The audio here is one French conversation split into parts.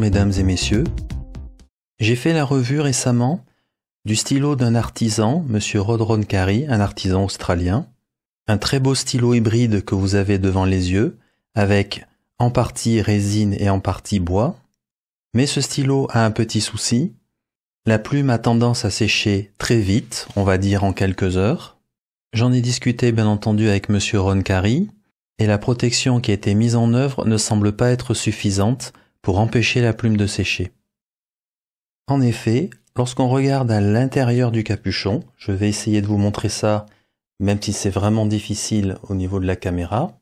mesdames et messieurs. J'ai fait la revue récemment du stylo d'un artisan, Monsieur Rod Roncari, un artisan australien. Un très beau stylo hybride que vous avez devant les yeux, avec en partie résine et en partie bois. Mais ce stylo a un petit souci. La plume a tendance à sécher très vite, on va dire en quelques heures. J'en ai discuté bien entendu avec Monsieur Roncari, et la protection qui a été mise en œuvre ne semble pas être suffisante pour empêcher la plume de sécher. En effet, lorsqu'on regarde à l'intérieur du capuchon, je vais essayer de vous montrer ça, même si c'est vraiment difficile au niveau de la caméra.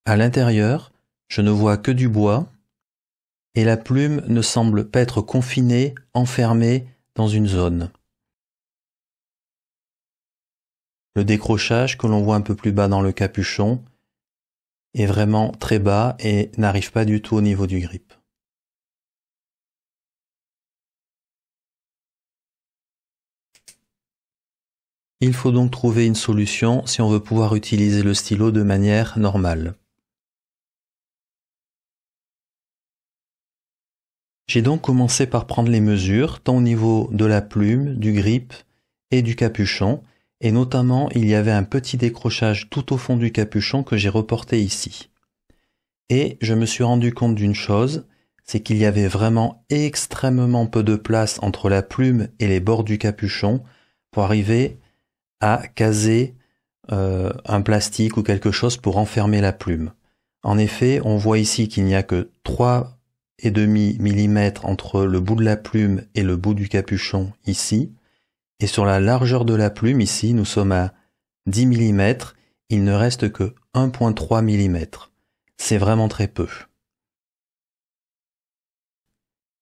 À l'intérieur, je ne vois que du bois, et la plume ne semble pas être confinée, enfermée dans une zone. Le décrochage que l'on voit un peu plus bas dans le capuchon est vraiment très bas et n'arrive pas du tout au niveau du grip. Il faut donc trouver une solution si on veut pouvoir utiliser le stylo de manière normale. J'ai donc commencé par prendre les mesures, tant au niveau de la plume, du grip et du capuchon, et notamment il y avait un petit décrochage tout au fond du capuchon que j'ai reporté ici. Et je me suis rendu compte d'une chose, c'est qu'il y avait vraiment extrêmement peu de place entre la plume et les bords du capuchon pour arriver à caser un plastique ou quelque chose pour enfermer la plume. En effet, on voit ici qu'il n'y a que 3,5 mm entre le bout de la plume et le bout du capuchon ici. Et sur la largeur de la plume, ici, nous sommes à 10 mm, il ne reste que 1,3 mm. C'est vraiment très peu.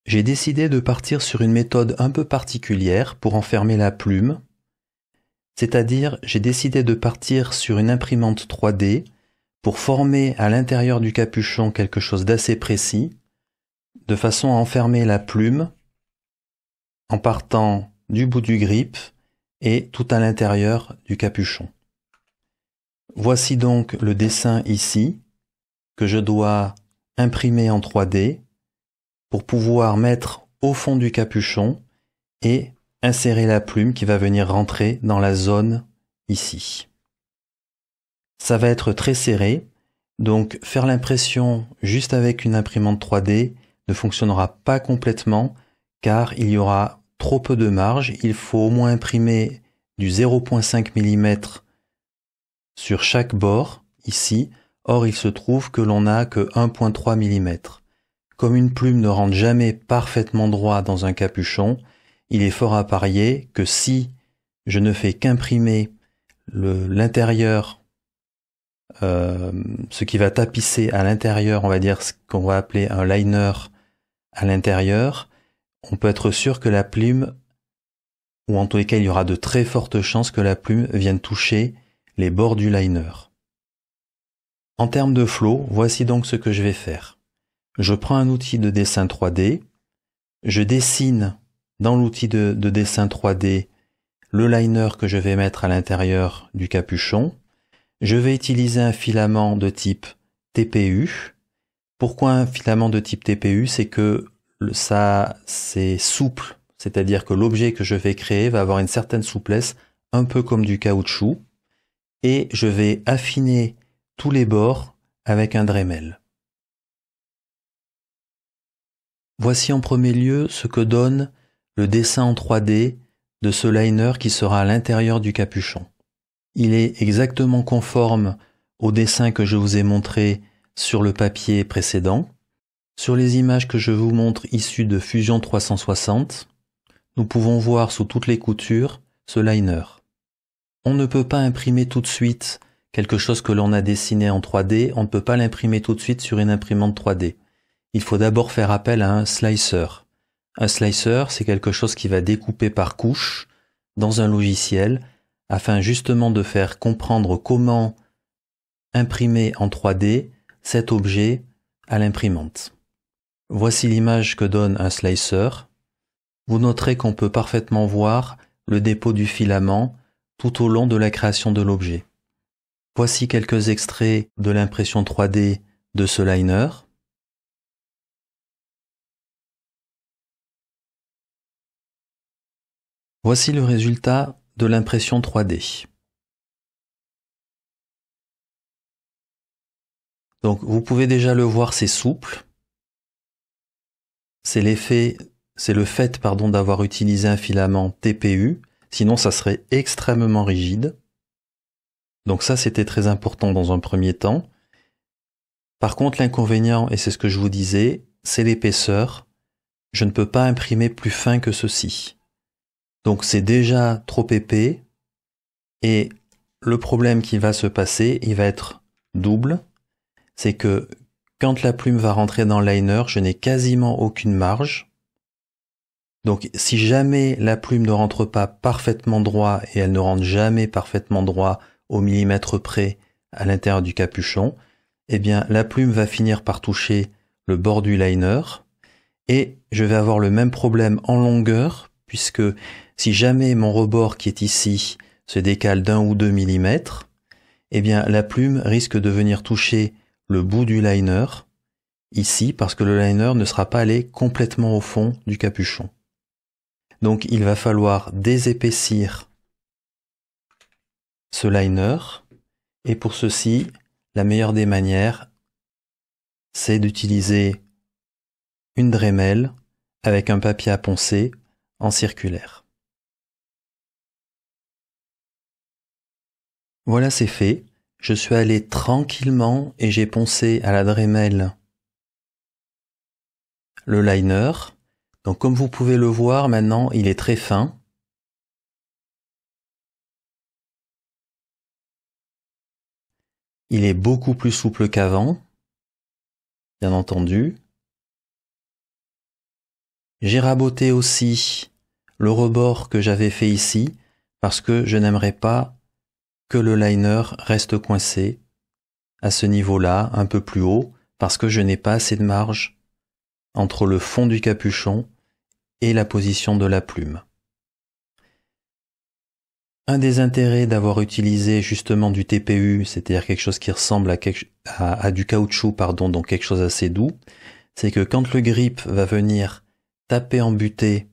J'ai décidé de partir sur une méthode un peu particulière pour enfermer la plume. C'est-à-dire, j'ai décidé de partir sur une imprimante 3D pour former à l'intérieur du capuchon quelque chose d'assez précis, de façon à enfermer la plume en partant du bout du grip et tout à l'intérieur du capuchon. Voici donc le dessin ici que je dois imprimer en 3D pour pouvoir mettre au fond du capuchon et insérer la plume qui va venir rentrer dans la zone ici. Ça va être très serré, donc faire l'impression juste avec une imprimante 3D ne fonctionnera pas complètement car il y aura trop peu de marge, il faut au moins imprimer du 0,5 mm sur chaque bord, ici. Or, il se trouve que l'on n'a que 1,3 mm. Comme une plume ne rentre jamais parfaitement droit dans un capuchon, il est fort à parier que si je ne fais qu'imprimer l'intérieur, ce qui va tapisser à l'intérieur, on va dire ce qu'on va appeler un liner à l'intérieur, on peut être sûr que la plume, ou en tous les cas il y aura de très fortes chances que la plume vienne toucher les bords du liner. En termes de flow, voici donc ce que je vais faire. Je prends un outil de dessin 3D, je dessine dans l'outil de dessin 3D le liner que je vais mettre à l'intérieur du capuchon. Je vais utiliser un filament de type TPU. Pourquoi un filament de type TPU? C'est que ça, c'est souple, c'est-à-dire que l'objet que je vais créer va avoir une certaine souplesse, un peu comme du caoutchouc, et je vais affiner tous les bords avec un Dremel. Voici en premier lieu ce que donne le dessin en 3D de ce liner qui sera à l'intérieur du capuchon. Il est exactement conforme au dessin que je vous ai montré sur le papier précédent. Sur les images que je vous montre issues de Fusion 360, nous pouvons voir sous toutes les coutures ce liner. On ne peut pas imprimer tout de suite quelque chose que l'on a dessiné en 3D, on ne peut pas l'imprimer tout de suite sur une imprimante 3D. Il faut d'abord faire appel à un slicer. Un slicer, c'est quelque chose qui va découper par couches dans un logiciel afin justement de faire comprendre comment imprimer en 3D cet objet à l'imprimante. Voici l'image que donne un slicer. Vous noterez qu'on peut parfaitement voir le dépôt du filament tout au long de la création de l'objet. Voici quelques extraits de l'impression 3D de ce liner. Voici le résultat de l'impression 3D. Donc vous pouvez déjà le voir, c'est souple. C'est le fait d'avoir utilisé un filament TPU, sinon ça serait extrêmement rigide. Donc ça, c'était très important dans un premier temps. Par contre, l'inconvénient, et c'est ce que je vous disais, c'est l'épaisseur. Je ne peux pas imprimer plus fin que ceci. Donc c'est déjà trop épais, et le problème qui va se passer, il va être double. C'est que quand la plume va rentrer dans le liner, je n'ai quasiment aucune marge. Donc si jamais la plume ne rentre pas parfaitement droit, et elle ne rentre jamais parfaitement droit au millimètre près à l'intérieur du capuchon, eh bien la plume va finir par toucher le bord du liner, et je vais avoir le même problème en longueur, puisque si jamais mon rebord qui est ici se décale d'1 ou 2 mm, eh bien la plume risque de venir toucher le bout du liner, ici, parce que le liner ne sera pas allé complètement au fond du capuchon. Donc il va falloir désépaissir ce liner, et pour ceci, la meilleure des manières, c'est d'utiliser une Dremel avec un papier à poncer en circulaire. Voilà, c'est fait. Je suis allé tranquillement et j'ai poncé à la Dremel le liner. Donc comme vous pouvez le voir, maintenant il est très fin. Il est beaucoup plus souple qu'avant, bien entendu. J'ai raboté aussi le rebord que j'avais fait ici, parce que je n'aimerais pas que le liner reste coincé à ce niveau-là, un peu plus haut, parce que je n'ai pas assez de marge entre le fond du capuchon et la position de la plume. Un des intérêts d'avoir utilisé justement du TPU, c'est-à-dire quelque chose qui ressemble à du caoutchouc, donc quelque chose assez doux, c'est que quand le grip va venir taper en butée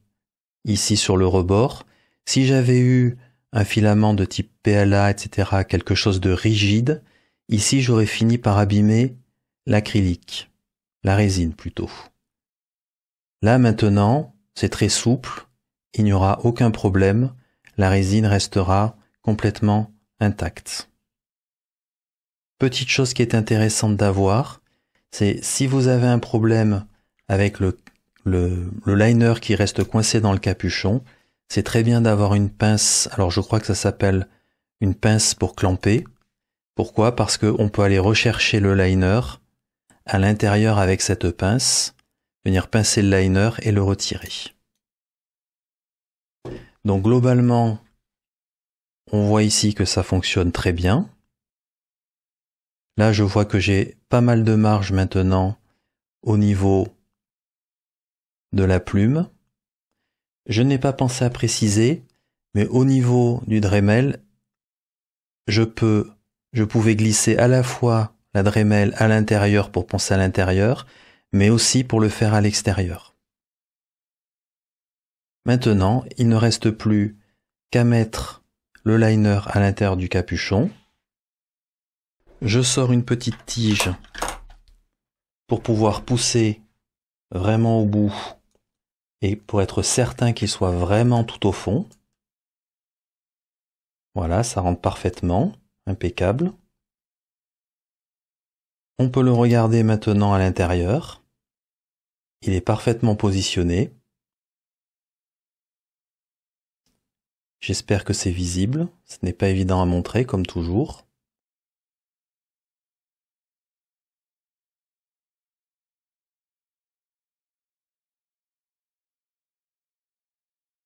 ici sur le rebord, si j'avais eu un filament de type PLA, etc., quelque chose de rigide, ici j'aurais fini par abîmer l'acrylique, la résine plutôt. Là maintenant, c'est très souple, il n'y aura aucun problème, la résine restera complètement intacte. Petite chose qui est intéressante d'avoir, c'est si vous avez un problème avec le liner qui reste coincé dans le capuchon, c'est très bien d'avoir une pince, alors je crois que ça s'appelle une pince pour clamper. Pourquoi? Parce qu'on peut aller rechercher le liner à l'intérieur avec cette pince, venir pincer le liner et le retirer. Donc globalement, on voit ici que ça fonctionne très bien. Là, je vois que j'ai pas mal de marge maintenant au niveau de la plume. Je n'ai pas pensé à préciser, mais au niveau du Dremel, je pouvais glisser à la fois la Dremel à l'intérieur pour poncer à l'intérieur, mais aussi pour le faire à l'extérieur. Maintenant, il ne reste plus qu'à mettre le liner à l'intérieur du capuchon. Je sors une petite tige pour pouvoir pousser vraiment au bout et pour être certain qu'il soit vraiment tout au fond. Voilà, ça rentre parfaitement, impeccable. On peut le regarder maintenant à l'intérieur. Il est parfaitement positionné. J'espère que c'est visible. Ce n'est pas évident à montrer, comme toujours.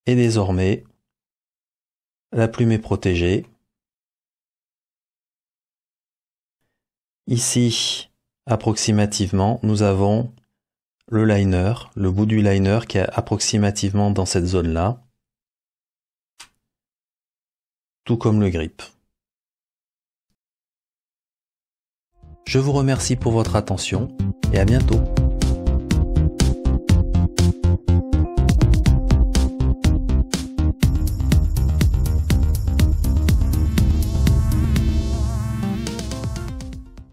Et désormais, la plume est protégée. Ici, approximativement, nous avons le liner, le bout du liner qui est approximativement dans cette zone-là, tout comme le grip. Je vous remercie pour votre attention et à bientôt.